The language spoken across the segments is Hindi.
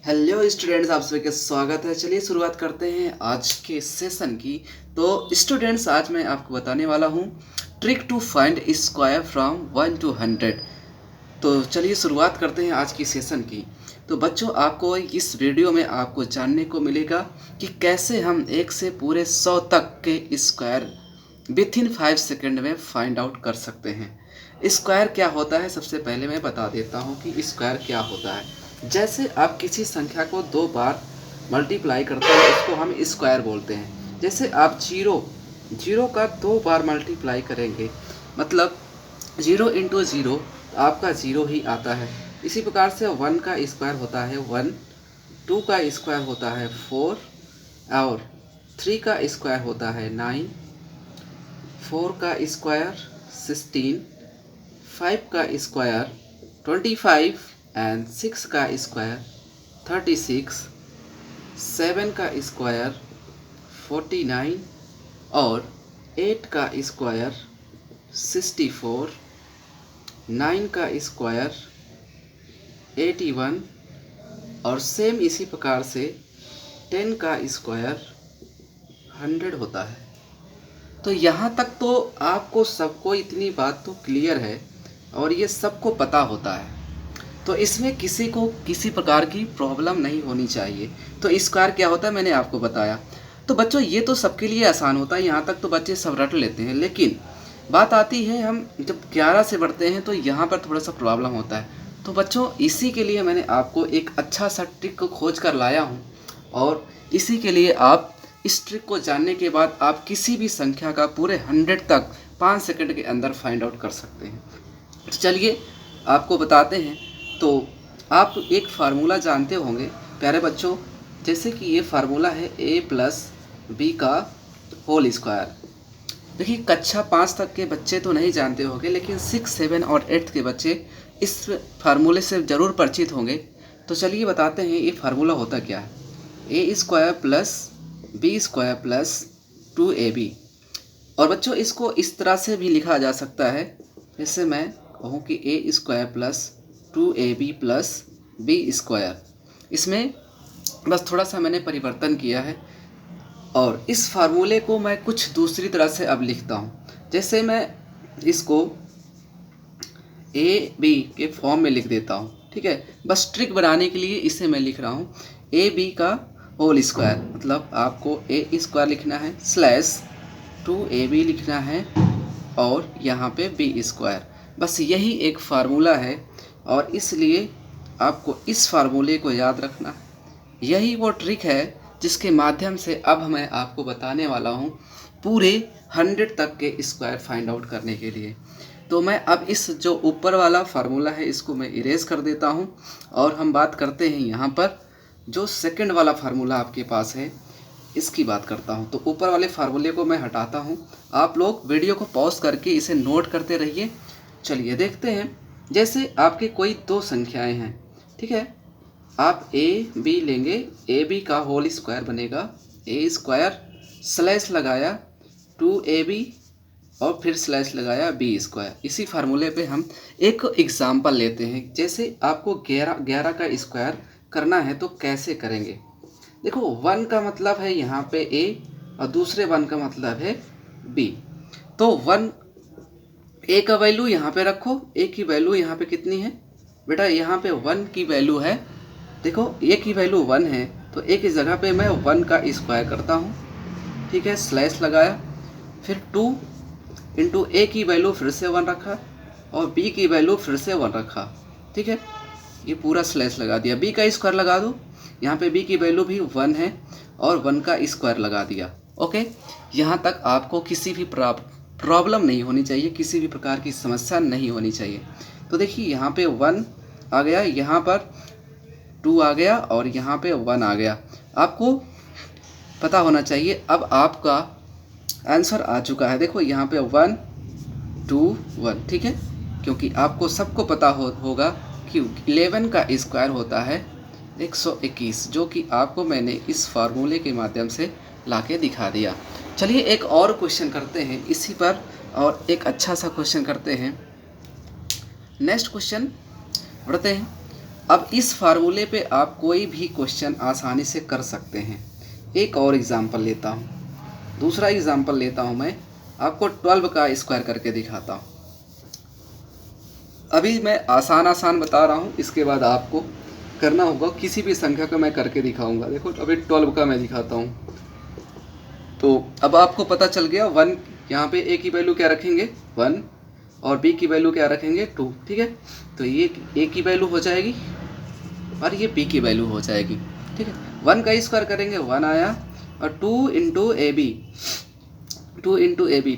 हेलो स्टूडेंट्स, आप सभी का स्वागत है। चलिए शुरुआत करते हैं आज के सेशन की। तो स्टूडेंट्स, आज मैं आपको बताने वाला हूँ trick to find square from 1 to 100। तो चलिए शुरुआत करते हैं आज की सेशन की। तो बच्चों, आपको इस वीडियो में आपको जानने को मिलेगा कि कैसे हम 1 से पूरे 100 तक के स्क्वायर विथ इन 5 सेकेंड में फाइंड आउट कर सकते हैं। स्क्वायर क्या होता है, सबसे पहले मैं बता देता हूँ कि स्क्वायर क्या होता है। जैसे आप किसी संख्या को 2 बार मल्टीप्लाई करते हैं, इसको हम स्क्वायर बोलते हैं। जैसे आप जीरो का 2 बार मल्टीप्लाई करेंगे, मतलब 0 इंटू ज़ीरो आपका ज़ीरो ही आता है। इसी प्रकार से 1 का स्क्वायर होता है 1, 2 का स्क्वायर होता है 4 और 3 का स्क्वायर होता है 9, 4 का स्क्वायर 16, 5 का स्क्वायर 25 एंड 6 का स्क्वायर 36, 7 का स्क्वायर 49 और 8 का स्क्वायर 64, 9 का स्क्वायर 81 और सेम इसी प्रकार से 10 का स्क्वायर 100 होता है। तो यहाँ तक तो आपको सबको इतनी बात तो क्लियर है और ये सबको पता होता है, तो इसमें किसी को किसी प्रकार की प्रॉब्लम नहीं होनी चाहिए। तो स्क्वायर क्या होता है मैंने आपको बताया। तो बच्चों, ये तो सबके लिए आसान होता है, यहाँ तक तो बच्चे सब रट लेते हैं। लेकिन बात आती है हम जब 11 से बढ़ते हैं तो यहाँ पर थोड़ा सा प्रॉब्लम होता है। तो बच्चों, इसी के लिए मैंने आपको एक अच्छा सा ट्रिक को खोज कर लाया हूँ और इसी के लिए आप इस ट्रिक को जानने के बाद आप किसी भी संख्या का पूरे 100 तक 5 सेकंड के अंदर फाइंड आउट कर सकते हैं। तो चलिए आपको बताते हैं। तो आप एक फार्मूला जानते होंगे प्यारे बच्चों, जैसे कि ये फार्मूला है a+b का होल स्क्वायर। देखिए, कक्षा 5 तक के बच्चे तो नहीं जानते होंगे, लेकिन 6, 7 और 8 के बच्चे इस फार्मूले से ज़रूर परिचित होंगे। तो चलिए बताते हैं ये फार्मूला होता क्या है। a² + b² + 2ab। और बच्चों, इसको इस तरह से भी लिखा जा सकता है, जैसे मैं कहूँ कि a² + 2ab + b²। इसमें बस थोड़ा सा मैंने परिवर्तन किया है और इस फार्मूले को मैं कुछ दूसरी तरह से अब लिखता हूँ। जैसे मैं इसको ए बी के फॉर्म में लिख देता हूँ, ठीक है। बस ट्रिक बनाने के लिए इसे मैं लिख रहा हूँ ए बी का होल स्क्वायर, मतलब आपको a² लिखना है /2ab लिखना है और यहाँ पे b²। बस यही एक फार्मूला है और इसलिए आपको इस फार्मूले को याद रखना है। यही वो ट्रिक है जिसके माध्यम से अब मैं आपको बताने वाला हूँ पूरे 100 तक के स्क्वायर फाइंड आउट करने के लिए। तो मैं अब इस जो ऊपर वाला फार्मूला है इसको मैं इरेज कर देता हूँ और हम बात करते हैं यहाँ पर जो सेकंड वाला फार्मूला आपके पास है इसकी बात करता हूँ। तो ऊपर वाले फार्मूले को मैं हटाता हूँ। आप लोग वीडियो को पॉज करके इसे नोट करते रहिए। चलिए देखते हैं। जैसे आपके कोई 2 संख्याएं हैं, ठीक है। आप ए बी लेंगे, ए बी का होल स्क्वायर बनेगा a² स्लैश लगाया 2ab और फिर स्लैश लगाया b²। इसी फार्मूले पे हम एक एग्जाम्पल लेते हैं। जैसे आपको 11 का स्क्वायर करना है तो कैसे करेंगे। देखो, 1 का मतलब है यहाँ पे a और दूसरे 1 का मतलब है b। तो 1 a का वैल्यू यहाँ पे रखो। a की वैल्यू यहाँ पे कितनी है बेटा, यहाँ पे 1 की वैल्यू है। देखो, a की वैल्यू 1 है तो a की जगह पे मैं 1 का स्क्वायर करता हूँ, ठीक है। स्लैश लगाया, फिर 2 इंटू a की वैल्यू फिर से 1 रखा और b की वैल्यू फिर से 1 रखा, ठीक है। ये पूरा स्लैश लगा दिया। b का स्क्वायर लगा दो, यहाँ पे b की वैल्यू भी 1 है और 1 का स्क्वायर लगा दिया। ओके, यहाँ तक आपको किसी भी प्रॉब्लम नहीं होनी चाहिए, किसी भी प्रकार की समस्या नहीं होनी चाहिए। तो देखिए, यहाँ पे 1 आ गया, यहाँ पर 2 आ गया और यहाँ पे 1 आ गया। आपको पता होना चाहिए अब आपका आंसर आ चुका है। देखो, यहाँ पे 1 2 1, ठीक है, क्योंकि आपको सबको पता होगा कि 11 का स्क्वायर होता है 121, जो कि आपको मैंने इस फार्मूले के माध्यम से लाके दिखा दिया। चलिए एक और क्वेश्चन करते हैं इसी पर, और एक अच्छा सा क्वेश्चन करते हैं। नेक्स्ट क्वेश्चन बढ़ते हैं। अब इस फार्मूले पे आप कोई भी क्वेश्चन आसानी से कर सकते हैं। एक और एग्जांपल लेता हूँ, दूसरा एग्जांपल लेता हूँ, मैं आपको 12 का स्क्वायर करके दिखाता हूँ। अभी मैं आसान बता रहा हूँ, इसके बाद आपको करना होगा किसी भी संख्या का मैं करके दिखाऊंगा। देखो अभी 12 का मैं दिखाता हूँ। तो अब आपको पता चल गया 1, यहाँ पे ए की वैल्यू क्या रखेंगे 1 और बी की वैल्यू क्या रखेंगे 2, ठीक है। तो ये ए की वैल्यू हो जाएगी और ये बी की वैल्यू हो जाएगी, ठीक है। 1 का स्क्वायर करेंगे 1 आया, और 2 इंटू ए बी,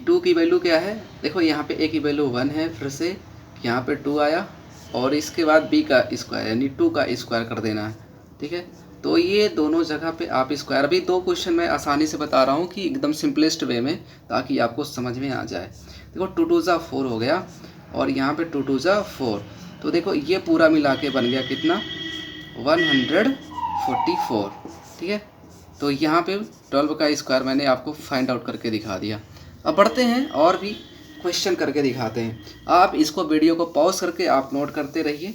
2 की वैल्यू क्या है, देखो यहाँ पे ए की वैल्यू 1 है, फिर से यहाँ पे 2 आया, और इसके बाद बी का स्क्वायर यानी 2 का स्क्वायर कर देना है, ठीक है। तो ये दोनों जगह पे आप स्क्वायर, अभी 2 क्वेश्चन मैं आसानी से बता रहा हूँ कि एकदम सिंपलेस्ट वे में, ताकि आपको समझ में आ जाए। देखो 2 2 जा 4 हो गया, और यहाँ पे 2 2 जा 4, तो देखो ये पूरा मिला के बन गया कितना 144, ठीक है। तो यहाँ पे 12 का स्क्वायर मैंने आपको फाइंड आउट करके दिखा दिया। अब बढ़ते हैं और भी क्वेश्चन करके दिखाते हैं। आप इसको वीडियो को पॉज करके आप नोट करते रहिए।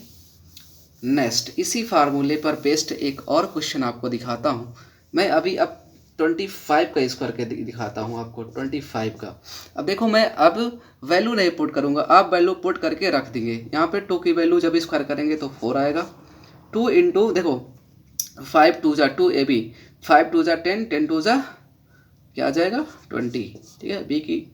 नेक्स्ट इसी फार्मूले पर बेस्ड एक और क्वेश्चन आपको दिखाता हूँ मैं। अभी अब 25 का स्क्वायर के दिखाता हूँ आपको, 25 का। अब देखो मैं अब वैल्यू नहीं पुट करूँगा, आप वैल्यू पुट करके रख देंगे। यहाँ पे 2 की वैल्यू जब स्क्वायर करेंगे तो 4 आएगा। 2 इंटू देखो 5 2 जा 2 ए बी, 5 2 जा 10, 10 2 जा क्या आ जाएगा 20, ठीक है। बी की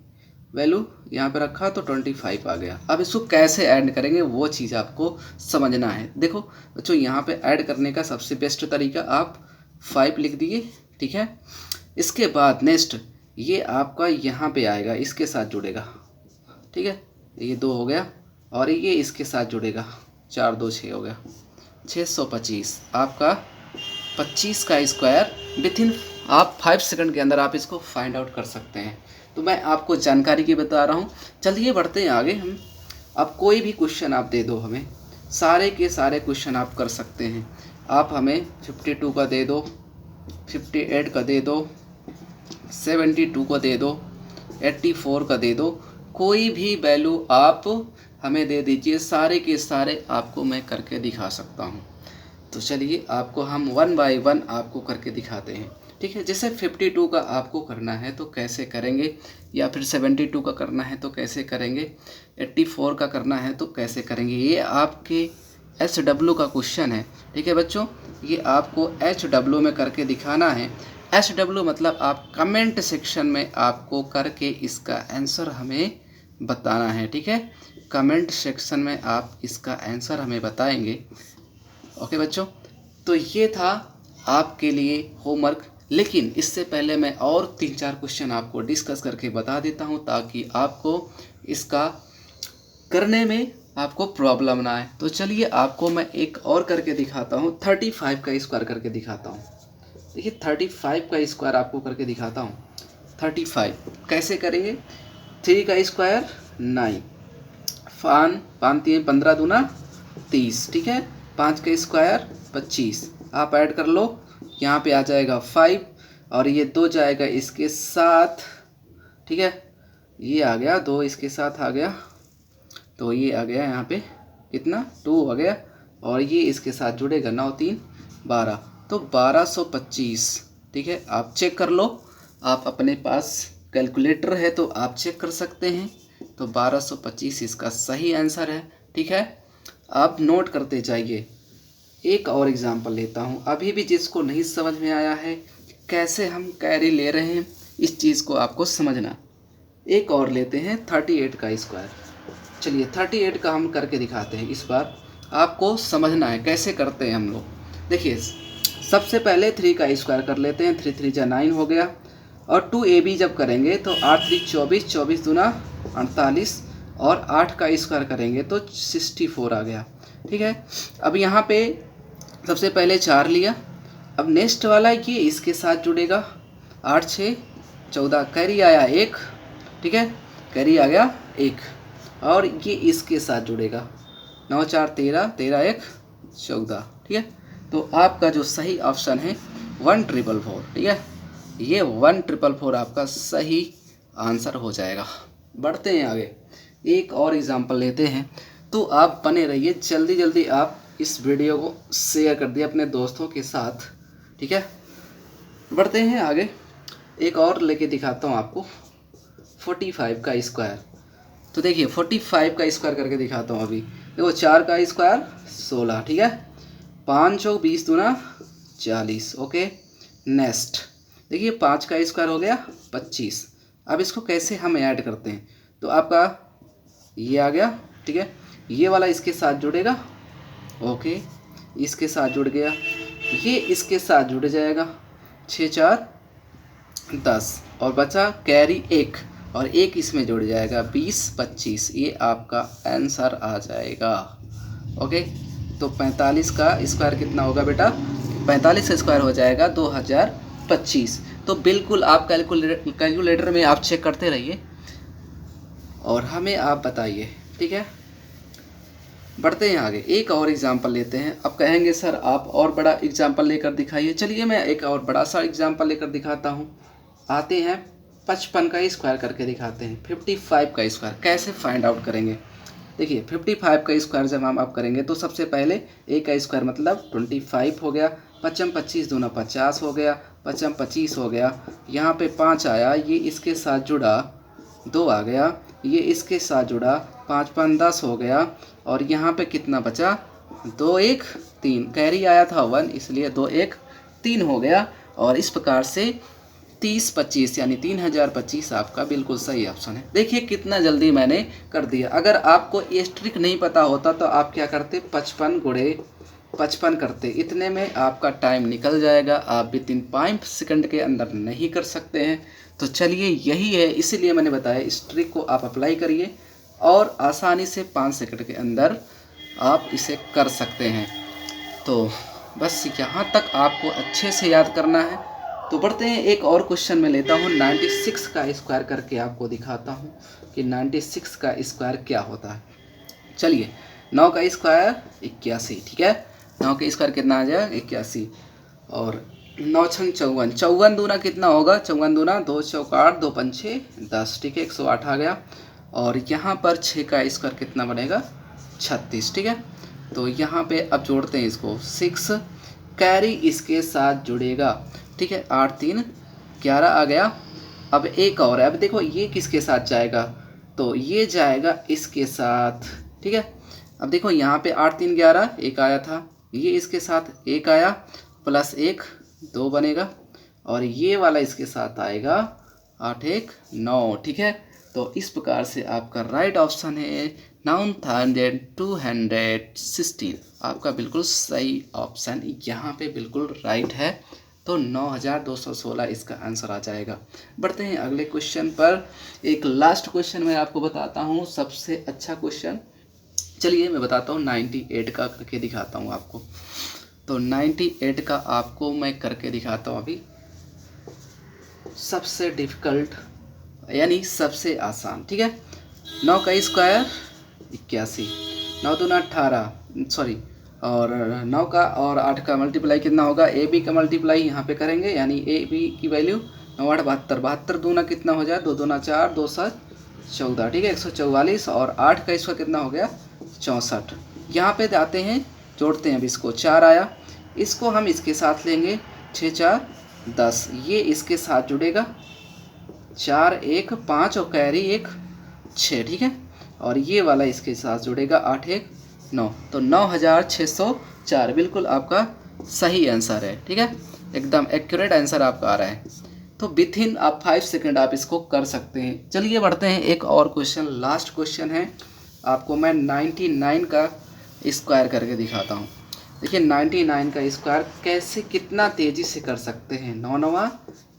वैल्यू यहाँ पे रखा तो 25 आ गया। अब इसको कैसे ऐड करेंगे वो चीज़ आपको समझना है। देखो बच्चों यहाँ पे ऐड करने का सबसे बेस्ट तरीका, आप 5 लिख दिए, ठीक है। इसके बाद नेक्स्ट ये आपका यहाँ पे आएगा, इसके साथ जुड़ेगा, ठीक है। ये 2 हो गया, और ये इसके साथ जुड़ेगा, 4 2 6 हो गया, 625। आपका 25 का स्क्वायर विथिन आप 5 सेकंड के अंदर आप इसको फाइंड आउट कर सकते हैं। तो मैं आपको जानकारी की बता रहा हूँ। चलिए बढ़ते हैं आगे हम। अब कोई भी क्वेश्चन आप दे दो हमें, सारे के सारे क्वेश्चन आप कर सकते हैं। आप हमें 52 का दे दो, 58 का दे दो, 72 का दे दो, 84 का दे दो, कोई भी वैल्यू आप हमें दे दीजिए, सारे के सारे आपको मैं करके दिखा सकता हूँ। तो चलिए आपको हम 1 बाय 1 आपको करके दिखाते हैं, ठीक है। जैसे 52 का आपको करना है तो कैसे करेंगे, या फिर 72 का करना है तो कैसे करेंगे, 84 का करना है तो कैसे करेंगे, ये आपके SW का क्वेश्चन है, ठीक है बच्चों। ये आपको HW में करके दिखाना है। SW मतलब आप कमेंट सेक्शन में आपको करके इसका आंसर हमें बताना है, ठीक है। कमेंट सेक्शन में आप इसका आंसर हमें बताएंगे, ओके बच्चों। तो ये था आपके लिए होमवर्क, लेकिन इससे पहले मैं और 3-4 क्वेश्चन आपको डिस्कस करके बता देता हूँ, ताकि आपको इसका करने में आपको प्रॉब्लम ना आए। तो चलिए आपको मैं एक और करके दिखाता हूँ, 35 का स्क्वायर करके दिखाता हूँ। देखिए 35 का स्क्वायर आपको करके दिखाता हूँ। 35 कैसे करेंगे, 3 का स्क्वायर 9, 5 3 15 दूना 30, ठीक है। 5 का स्क्वायर 25, आप ऐड कर लो, यहाँ पे आ जाएगा 5, और ये 2 जाएगा इसके साथ, ठीक है। ये आ गया 2 इसके साथ आ गया, तो ये आ गया यहाँ पे कितना 2 आ गया, और ये इसके साथ जुड़ेगा 9 3 12, तो 1225, ठीक है। आप चेक कर लो, आप अपने पास कैलकुलेटर है तो आप चेक कर सकते हैं। तो 1225 इसका सही आंसर है, ठीक है। आप नोट करते जाइए। एक और एग्जांपल लेता हूँ, अभी भी जिसको नहीं समझ में आया है कैसे हम कैरी ले रहे हैं, इस चीज़ को आपको समझना। एक और लेते हैं 38 का स्क्वायर। चलिए 38 का हम करके दिखाते हैं। इस बार आपको समझना है कैसे करते हैं हम लोग। देखिए सबसे पहले 3 का स्क्वायर कर लेते हैं, 3 3 जा 9 हो गया, और 2AB जब करेंगे तो 8 3 24, 24 दूना 48, और 8 का स्क्वायर करेंगे तो 64 आ गया, ठीक है। अब यहाँ पे सबसे पहले 4 लिया, अब नेक्स्ट वाला ये इसके साथ जुड़ेगा, 8 6 14, कैरी आया 1, ठीक है, कैरी आ गया 1, और ये इसके साथ जुड़ेगा, 9 4 13, 13 1 14, ठीक है। तो आपका जो सही ऑप्शन है 1444, ठीक है। ये 1444 आपका सही आंसर हो जाएगा। बढ़ते हैं आगे, एक और एग्जांपल लेते हैं। तो आप बने रहिए, जल्दी जल्दी आप इस वीडियो को शेयर कर दिया अपने दोस्तों के साथ, ठीक है। बढ़ते हैं आगे, एक और लेके दिखाता हूँ आपको 45 का स्क्वायर। तो देखिए 45 का स्क्वायर करके दिखाता हूँ अभी। देखो 4 का स्क्वायर 16, ठीक है। 5 चौक 20 दूना 40, ओके। नेक्स्ट देखिए 5 का स्क्वायर हो गया 25। अब इसको कैसे हम ऐड करते हैं, तो आपका ये आ गया, ठीक है। ये वाला इसके साथ जुड़ेगा, ओके, इसके साथ जुड़ गया, ये इसके साथ जुड़ जाएगा, 6 4 10 और बचा कैरी 1 और 1 इसमें जुड़ जाएगा, 20 25। ये आपका आंसर आ जाएगा, ओके। तो 45 का स्क्वायर कितना होगा बेटा, 45 का स्क्वायर हो जाएगा 2025। तो बिल्कुल आप कैलकुलेटर में आप चेक करते रहिए और हमें आप बताइए, ठीक है। बढ़ते हैं आगे, एक और एग्जाम्पल लेते हैं। अब कहेंगे सर आप और बड़ा एग्जाम्पल लेकर दिखाइए। चलिए मैं एक और बड़ा सा एग्जाम्पल लेकर दिखाता हूँ। आते हैं 55 का स्क्वायर करके दिखाते हैं। 55 का स्क्वायर कैसे फाइंड आउट करेंगे, देखिए 55 का स्क्वायर जब हम आप करेंगे तो सबसे पहले a का स्क्वायर मतलब 25 हो गया, 5 25 दूना 50 हो गया, 5 25 हो गया, यहाँ पे 5 आया, ये इसके साथ जुड़ा 2 आ गया, ये इसके साथ जुड़ा 5 5 10 हो गया, और यहाँ पे कितना बचा 2 1 3, कैरी आया था 1 इसलिए 2 1 3 हो गया। और इस प्रकार से 30 25 यानी 3025 आपका बिल्कुल सही ऑप्शन है। देखिए कितना जल्दी मैंने कर दिया। अगर आपको ये ट्रिक नहीं पता होता तो आप क्या करते, 55 गुणे 55 करते, इतने में आपका टाइम निकल जाएगा। आप विदिन 5 सेकंड के अंदर नहीं कर सकते हैं। तो चलिए यही है, इसीलिए मैंने बताया इस ट्रिक को आप अप्लाई करिए और आसानी से 5 सेकंड के अंदर आप इसे कर सकते हैं। तो बस यहाँ तक आपको अच्छे से याद करना है। तो बढ़ते हैं, एक और क्वेश्चन मैं लेता हूँ। 96 का स्क्वायर करके आपको दिखाता हूँ कि 96 का स्क्वायर क्या होता है। चलिए 9 का स्क्वायर 81, ठीक है। 9 का स्क्वायर कितना आ जाएगा 81, और 9 छंग 54, 54 दूना कितना होगा, 54 दूना 2 चौक 8 2 पंछे 10, ठीक है, 108 आ गया। और यहाँ पर 6 का स्क्वायर कितना बनेगा 36, ठीक है। तो यहाँ पे अब जोड़ते हैं इसको, 6 कैरी इसके साथ जुड़ेगा, ठीक है, 8 3 11 आ गया। अब एक और है, अब देखो ये किसके साथ जाएगा, तो ये जाएगा इसके साथ, ठीक है। अब देखो यहाँ पे 8 3 11 1 आया था, ये इसके साथ 1 आया, प्लस 1 2 बनेगा, और ये वाला इसके साथ आएगा 8 1 9, ठीक है। तो इस प्रकार से आपका राइट ऑप्शन है 9216, आपका बिल्कुल सही ऑप्शन यहाँ पे बिल्कुल राइट है। तो 9216 इसका आंसर आ जाएगा। बढ़ते हैं अगले क्वेश्चन पर। एक लास्ट क्वेश्चन मैं आपको बताता हूँ, सबसे अच्छा क्वेश्चन। चलिए मैं बताता हूँ 98 का करके दिखाता हूँ आपको। तो 98 का आपको मैं करके दिखाता हूँ अभी। सबसे डिफ़िकल्ट यानी सबसे आसान, ठीक है। 9 का स्क्वायर 81, 9 दूना 18, सॉरी, और 9 का और 8 का मल्टीप्लाई कितना होगा, ए बी का मल्टीप्लाई यहाँ पे करेंगे, यानी ए बी की वैल्यू 9 8 72, 72 दूना कितना हो जाए 2 दूना 4 2 7 14, ठीक है, 144, और 8 का इसका कितना हो गया 64। यहाँ पे आते हैं, जोड़ते हैं, अब इसको 4 आया, इसको हम इसके साथ लेंगे, 6 4 10, ये इसके साथ जुड़ेगा, 4 1 5 और कैरी 1 6, ठीक है, और ये वाला इसके साथ जुड़ेगा 8 1 9, तो 9604 बिल्कुल आपका सही आंसर है, ठीक है, एकदम एक्यूरेट आंसर आपका आ रहा है। तो विथ इन आप 5 सेकंड आप इसको कर सकते हैं। चलिए बढ़ते हैं, एक और क्वेश्चन, लास्ट क्वेश्चन है, आपको मैं 99 का स्क्वायर करके दिखाता हूँ। देखिए 99 का स्क्वायर कैसे कितना तेज़ी से कर सकते हैं। 9 9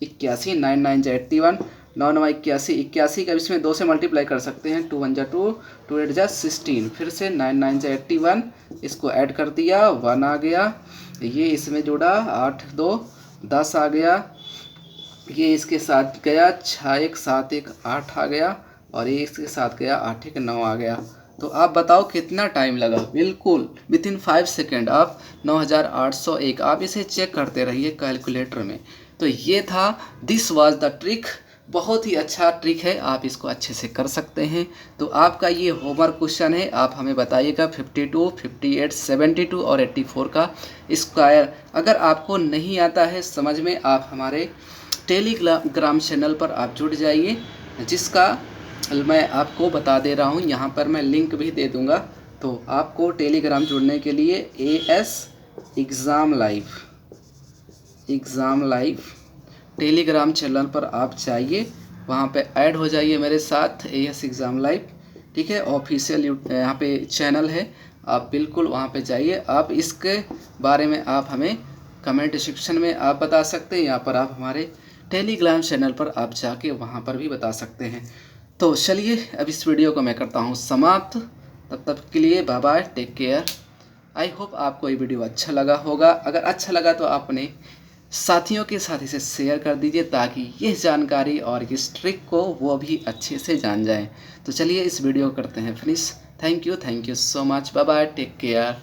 81, 9 9 81, 9 9 81, 81 का इसमें 2 से मल्टीप्लाई कर सकते हैं, 2 1 जा 2, 2 8 जा 16, फिर से 9 9 जा 81, इसको ऐड कर दिया, 1 आ गया, ये इसमें जोड़ा, 8 2 10 आ गया, ये इसके साथ गया, 6 1 7 1 8 आ गया, और ये इसके साथ गया, 8 1 9 आ गया। तो आप बताओ कितना टाइम लगा, बिल्कुल विद इन 5 सेकेंड आप 9801, आप इसे चेक करते रहिए कैलकुलेटर में। तो ये था, दिस वाज द ट्रिक बहुत ही अच्छा ट्रिक है, आप इसको अच्छे से कर सकते हैं। तो आपका ये होमवर्क क्वेश्चन है, आप हमें बताइएगा 52, 58, 72 और 84 का स्क्वायर। अगर आपको नहीं आता है समझ में, आप हमारे टेलीग्राम चैनल पर आप जुड़ जाइए, जिसका मैं आपको बता दे रहा हूँ, यहाँ पर मैं लिंक भी दे दूँगा। तो आपको टेलीग्राम जुड़ने के लिए AS exam live Telegram channel पर आप जाइए, वहाँ पे ऐड हो जाइए मेरे साथ, AS एग्ज़ाम लाइव, ठीक है। ऑफिशियल यहाँ पे चैनल है, आप बिल्कुल वहाँ पे जाइए। आप इसके बारे में आप हमें कमेंट सेक्शन में आप बता सकते हैं, यहाँ पर आप हमारे टेलीग्राम चैनल पर आप जाके वहाँ पर भी बता सकते हैं। तो चलिए अब इस वीडियो को मैं करता हूँ समाप्त, तब तक के लिए bye bye, take care. I hope आपको ये वीडियो अच्छा लगा होगा। अगर अच्छा लगा तो आप अपने साथियों के साथ इसे शेयर कर दीजिए, ताकि ये जानकारी और इस ट्रिक को वो भी अच्छे से जान जाएं। तो चलिए इस वीडियो को करते हैं finish. Thank you so much, bye bye, take care.